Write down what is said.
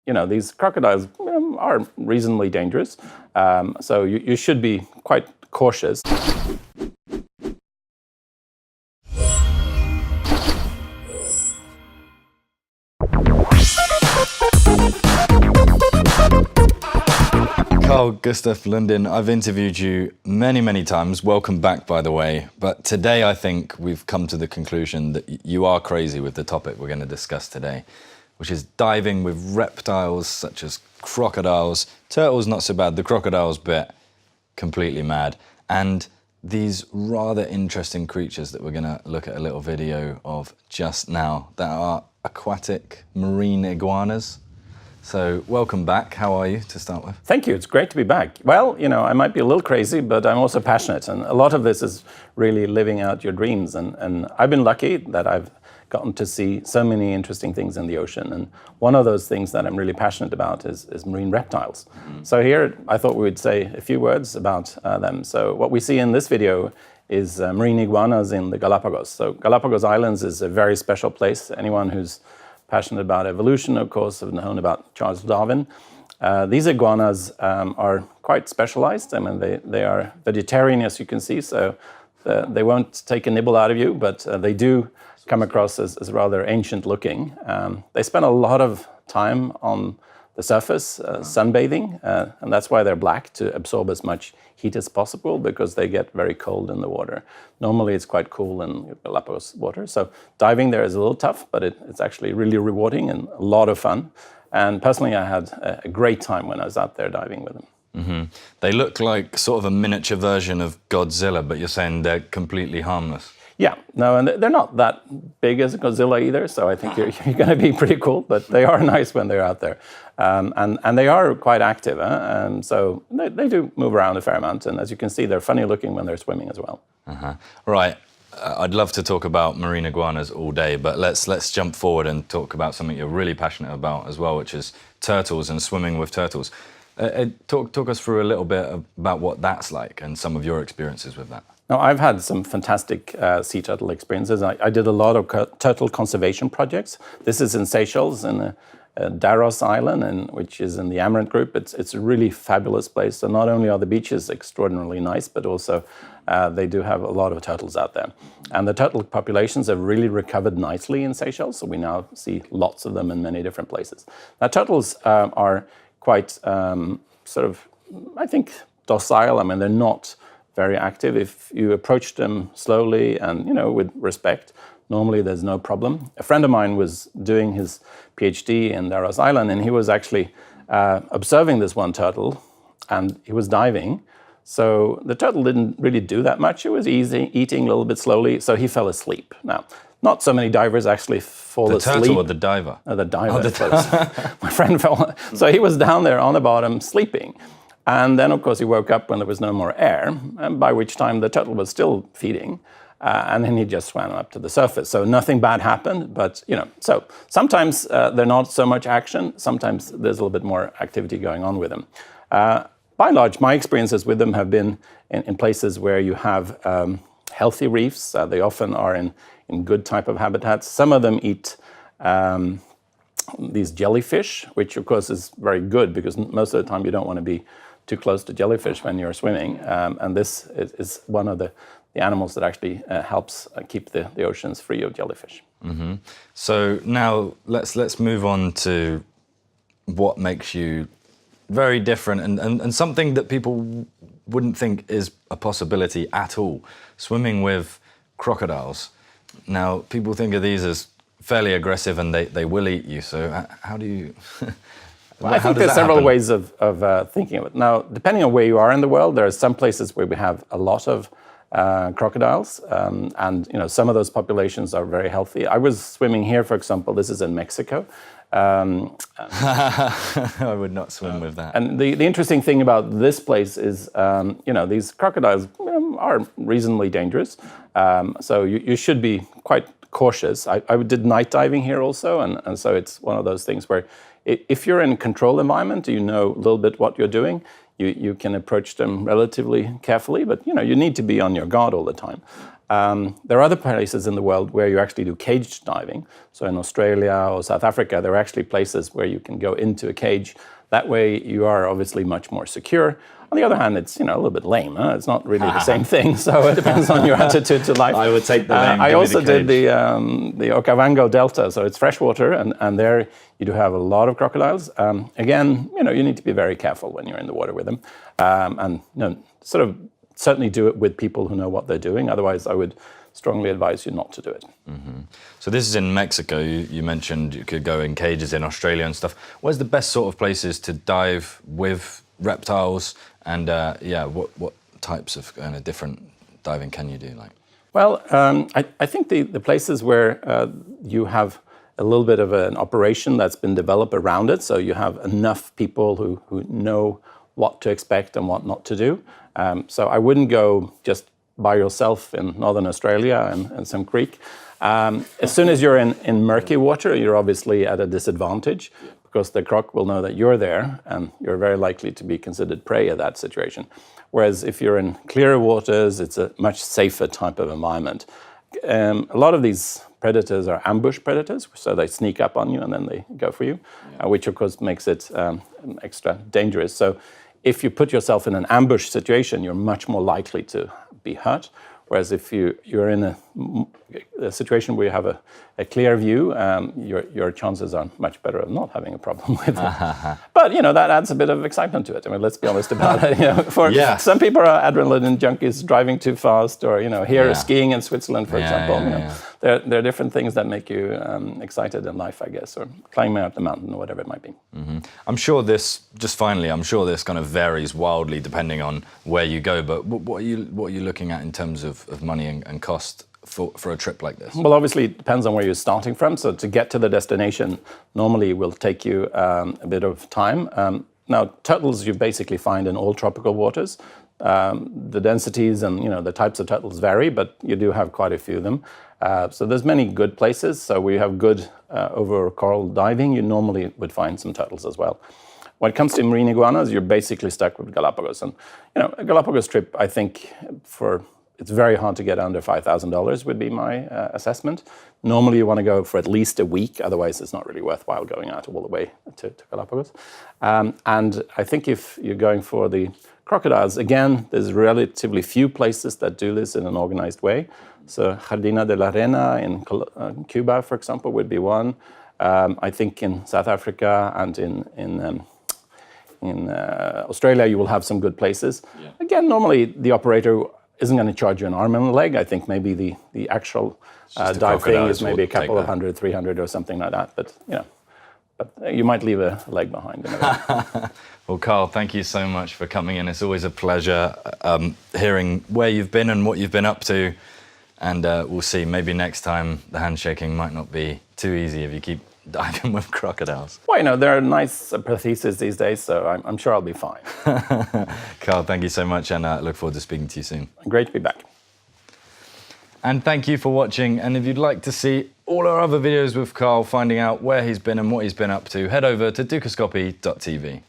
these crocodiles are reasonably dangerous. So you should be quite cautious. Gustaf Lundin, I've interviewed you many times. Welcome back, by the way. But today I think we've come to the conclusion that you are crazy with the topic we're going to discuss today, which is diving with reptiles such as crocodiles. Turtles, not so bad. The crocodiles bit, completely mad. And these rather interesting creatures that we're going to look at a little video of just now that are aquatic marine iguanas. So welcome back. How are you to start with? Thank you. It's great to be back. Well, I might be a little crazy, but I'm also passionate. And a lot of this is really living out your dreams. And I've been lucky that I've gotten to see so many interesting things in the ocean. And one of those things that I'm really passionate about is marine reptiles. So here, I thought we would say a few words about them. So what we see in this video is marine iguanas in the Galapagos. So Galapagos Islands is a very special place. Anyone who's passionate about evolution, of course, have known about Charles Darwin. These iguanas are quite specialized. I mean, they are vegetarian, as you can see, so they won't take a nibble out of you, but they do come across as rather ancient looking. They spend a lot of time on the surface, sunbathing, and that's why they're black, to absorb as much heat as possible, because they get very cold in the water. Normally it's quite cool in Galapagos water, so diving there is a little tough, but it's actually really rewarding and a lot of fun. And personally, I had a great time when I was out there diving with them. Mm-hmm. They look like sort of a miniature version of Godzilla, but you're saying they're completely harmless. Yeah, no, and they're not that big as Godzilla either, so I think you're going to be pretty cool, but they are nice when they're out there. And they are quite active, so they do move around a fair amount, and as you can see, they're funny looking when they're swimming as well. Right, I'd love to talk about marine iguanas all day, but let's jump forward and talk about something you're really passionate about as well, which is turtles and swimming with turtles. Talk us through a little bit about what that's like and some of your experiences with that. Now, I've had some fantastic sea turtle experiences. I did a lot of turtle conservation projects. This is in Seychelles, in Daros Island, which is in the Amarant group. It's a really fabulous place. So not only are the beaches extraordinarily nice, but also they do have a lot of turtles out there. And the turtle populations have really recovered nicely in Seychelles, so we now see lots of them in many different places. Now, turtles are quite I think, docile. I mean, they're not very active. If you approach them slowly and with respect, normally there's no problem. A friend of mine was doing his PhD in Daros Island, and he was actually observing this one turtle, and he was diving. So the turtle didn't really do that much. It was eating a little bit slowly, so he fell asleep. Now, not so many divers actually fall asleep. The turtle or the diver? The diver. My friend fell. So he was down there on the bottom sleeping. And then, of course, he woke up when there was no more air, and by which time the turtle was still feeding, and then he just swam up to the surface. So nothing bad happened, but, so sometimes they're not so much action, sometimes there's a little bit more activity going on with them. By and large, my experiences with them have been in places where you have healthy reefs. They often are in good type of habitats. Some of them eat these jellyfish, which, of course, is very good, because most of the time you don't want to be too close to jellyfish when you're swimming, and this is one of the animals that actually helps keep the oceans free of jellyfish. Mm-hmm. So now let's move on to what makes you very different and something that people wouldn't think is a possibility at all. Swimming with crocodiles. Now, people think of these as fairly aggressive and they will eat you, so how do you... Well, I think there's several ways of thinking of it. Now, depending on where you are in the world, there are some places where we have a lot of crocodiles, and some of those populations are very healthy. I was swimming here, for example. This is in Mexico. I would not swim with that. And the interesting thing about this place is, these crocodiles are reasonably dangerous, so you should be quite cautious. I did night diving here also, and so it's one of those things where if you're in a controlled environment, you know a little bit what you're doing, you can approach them relatively carefully, but you need to be on your guard all the time. There are other places in the world where you actually do cage diving. So in Australia or South Africa, there are actually places where you can go into a cage. That way you are obviously much more secure. On the other hand, it's a little bit lame. Huh? It's not really the same thing, so it depends on your attitude to life. I would take the lame. I also did the Okavango Delta, so it's freshwater, and there you do have a lot of crocodiles. Again, you need to be very careful when you're in the water with them, and sort of certainly do it with people who know what they're doing. Otherwise, I would strongly advise you not to do it. Mm-hmm. So this is in Mexico. You mentioned you could go in cages in Australia and stuff. Where's the best sort of places to dive with reptiles? And what types of kind of different diving can you do? Well, I think the places where you have a little bit of an operation that's been developed around it, so you have enough people who know what to expect and what not to do. So I wouldn't go just by yourself in Northern Australia and some creek. As soon as you're in murky water, you're obviously at a disadvantage, because the croc will know that you're there and you're very likely to be considered prey at that situation. Whereas if you're in clearer waters, it's a much safer type of environment. A lot of these predators are ambush predators, so they sneak up on you and then they go for you, which of course makes it extra dangerous. So if you put yourself in an ambush situation, you're much more likely to be hurt. Whereas if you're in a situation where you have a clear view, your chances are much better of not having a problem with it. But that adds a bit of excitement to it. I mean, let's be honest about it. Some people are adrenaline junkies, driving too fast, or skiing in Switzerland, for example. There are different things that make you excited in life, I guess, or climbing up the mountain or whatever it might be. Mm-hmm. I'm sure this kind of varies wildly depending on where you go. But what are you looking at in terms of money and cost for a trip like this? Well, obviously it depends on where you're starting from. So to get to the destination normally will take you a bit of time. Now, turtles you basically find in all tropical waters. The densities and the types of turtles vary, but you do have quite a few of them. So there's many good places. So we have good over coral diving. You normally would find some turtles as well. When it comes to marine iguanas, you're basically stuck with Galapagos. And a Galapagos trip, I think, it's very hard to get under $5,000 would be my assessment. Normally you want to go for at least a week, otherwise it's not really worthwhile going out all the way to Galapagos. And I think if you're going for the crocodiles, again, there's relatively few places that do this in an organized way. So Jardina de la Arena in Cuba, for example, would be one. I think in South Africa and in Australia, you will have some good places. Yeah. Again, normally the operator isn't going to charge you an arm and a leg. I think maybe the actual dive thing is maybe a couple of $100, $300 or something like that. But you might leave a leg behind. Well, Carl, thank you so much for coming in. It's always a pleasure hearing where you've been and what you've been up to. And we'll see, maybe next time the handshaking might not be too easy if you keep diving with crocodiles. Well, there are nice prostheses these days, so I'm sure I'll be fine. Carl, thank you so much, and I look forward to speaking to you soon. Great to be back. And thank you for watching. And if you'd like to see all our other videos with Carl, finding out where he's been and what he's been up to, head over to dukascopy.tv.